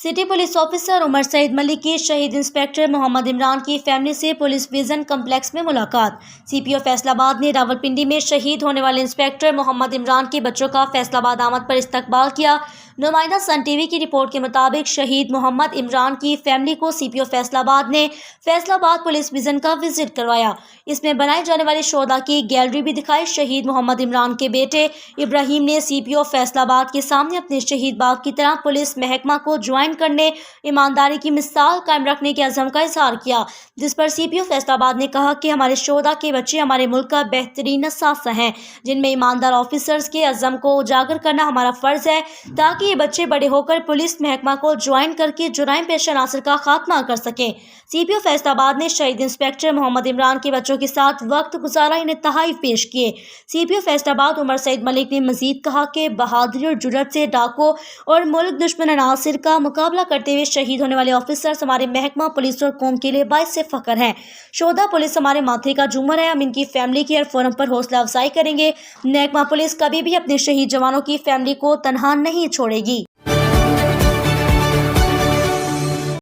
City police officer Umar Saeed Malik की शहीद inspector Mohammad Imran की फैमिली से पुलिस विजन कम्प्लेक्स में मुलाकात। सीपीओ फैसलाबाद ने रावलपिंडी में शहीद होने वाले इंस्पेक्टर मोहम्मद इमरान के बच्चों का फैसलाबाद आमद पर इस्तकबाल किया। नुमाइंदा सन टीवी की रिपोर्ट के मुताबिक शहीद मोहम्मद इमरान की फैमिली को सीपीओ फैसलाबाद ने फैसलाबाद पुलिस विजन का विजिट करवाया। इसमें बनाई जाने वाली शोधा की गैलरी भी दिखाई। शहीद मोहम्मद इमरान के बेटे इब्राहिम ने सीपीओ फैसलाबाद के सामने अपने शहीद बाप की तरह पुलिस महकमा को ज्वाइन करने, ईमानदारी की मिसाल कायम रखने के अज़म का इजहार किया, जिस पर सीपीओ फैसलाबाद ने कहा कि हमारे शोधा के बच्चे हमारे मुल्क का बेहतरीन असासा हैं, जिनमें ईमानदार ऑफिसर्स के अज़म को उजागर करना हमारा फ़र्ज़ है, ताकि ये बच्चे बड़े होकर पुलिस महकमा को ज्वाइन करके जुराइम पेशा नासिर का खात्मा कर सकें। सीपीओ फैसलाबाद ने शहीद इंस्पेक्टर मोहम्मद इमरान के बच्चों के साथ वक्त गुजारा, इन्हें तहाइफ पेश किए। सीपीओ फैसलाबाद उमर सईद मलिक ने मजीद कहा कि बहादुरी और जुर्रत से डाकों और मुल्क दुश्मन अनासिर का मुकाबला करते हुए शहीद होने वाले ऑफिसर्स हमारे महकमा पुलिस और कौम के लिए बाइस फ़ख्र हैं। शोधा पुलिस हमारे माथे का झूमर है। हम इनकी फैमिली की हर फोरम पर हौसला अफजाई करेंगे। महकमा पुलिस कभी भी अपने शहीद जवानों की फैमिली को तनहा नहीं छोड़ेगी।